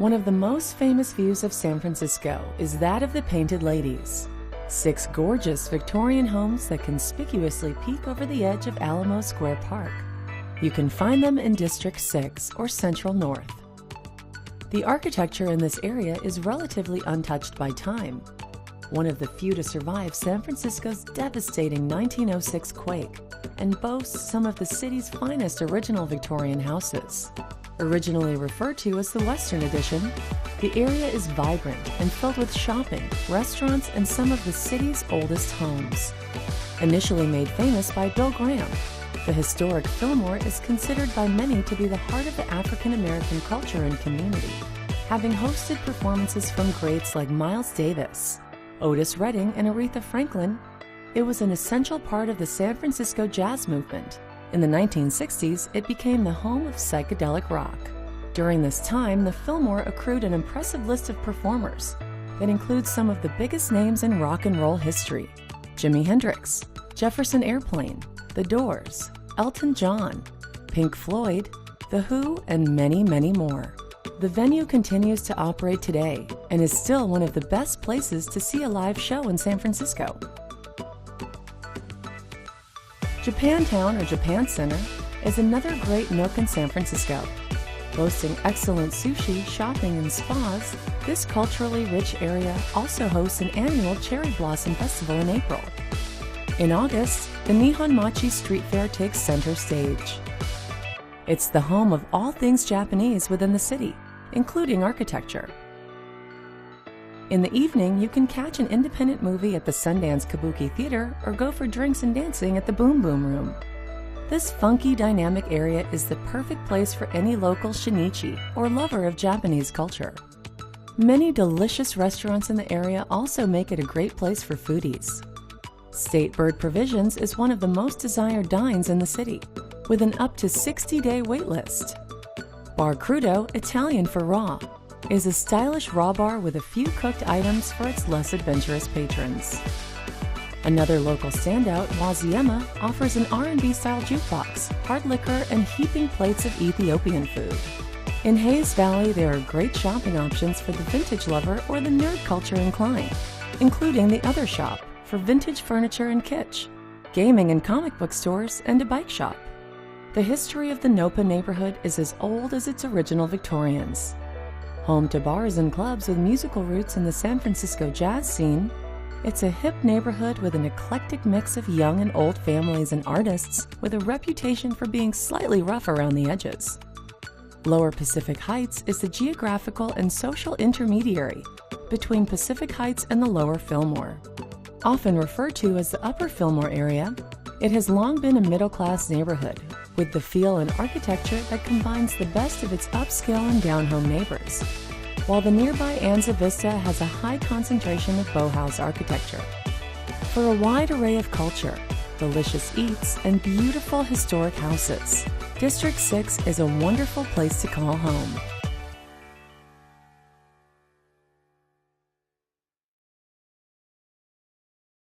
One of the most famous views of San Francisco is that of the Painted Ladies, 6 gorgeous Victorian homes that conspicuously peek over the edge of Alamo Square Park. You can find them in District 6 or Central North. The architecture in this area is relatively untouched by time, one of the few to survive San Francisco's devastating 1906 quake, and boasts some of the city's finest original Victorian houses. Originally referred to as the Western Addition, the area is vibrant and filled with shopping, restaurants, and some of the city's oldest homes. Initially made famous by Bill Graham, the historic Fillmore is considered by many to be the heart of the African American culture and community, having hosted performances from greats like Miles Davis, Otis Redding, and Aretha Franklin. It was an essential part of the San Francisco jazz movement. In the 1960s, it became the home of psychedelic rock. During this time, the Fillmore accrued an impressive list of performers that includes some of the biggest names in rock and roll history: Jimi Hendrix, Jefferson Airplane, The Doors, Elton John, Pink Floyd, The Who, and many, many more. The venue continues to operate today and is still one of the best places to see a live show in San Francisco. Japantown or Japan Center is another great nook in San Francisco. Boasting excellent sushi, shopping, and spas, this culturally rich area also hosts an annual Cherry Blossom Festival in April. In August, the Nihon Machi Street Fair takes center stage. It's the home of all things Japanese within the city, including architecture. In the evening, you can catch an independent movie at the Sundance Kabuki Theater or go for drinks and dancing at the Boom Boom Room. This funky, dynamic area is the perfect place for any local shinichi or lover of Japanese culture. Many delicious restaurants in the area also make it a great place for foodies. State Bird Provisions is one of the most desired dines in the city, with an up to 60-day wait list. Bar Crudo, Italian for raw, is a stylish raw bar with a few cooked items for its less adventurous patrons. Another local standout, Waziema, offers an R&B-style jukebox, hard liquor, and heaping plates of Ethiopian food. In Hayes Valley, there are great shopping options for the vintage lover or the nerd culture inclined, including the Other Shop for vintage furniture and kitsch, gaming and comic book stores, and a bike shop. The history of the Nopa neighborhood is as old as its original Victorians. Home to bars and clubs with musical roots in the San Francisco jazz scene, it's a hip neighborhood with an eclectic mix of young and old families and artists with a reputation for being slightly rough around the edges. Lower Pacific Heights is the geographical and social intermediary between Pacific Heights and the Lower Fillmore. Often referred to as the Upper Fillmore area, it has long been a middle-class neighborhood with the feel and architecture that combines the best of its upscale and down-home neighbors, while the nearby Anza Vista has a high concentration of Bauhaus architecture. For a wide array of culture, delicious eats, and beautiful historic houses, District 6 is a wonderful place to call home.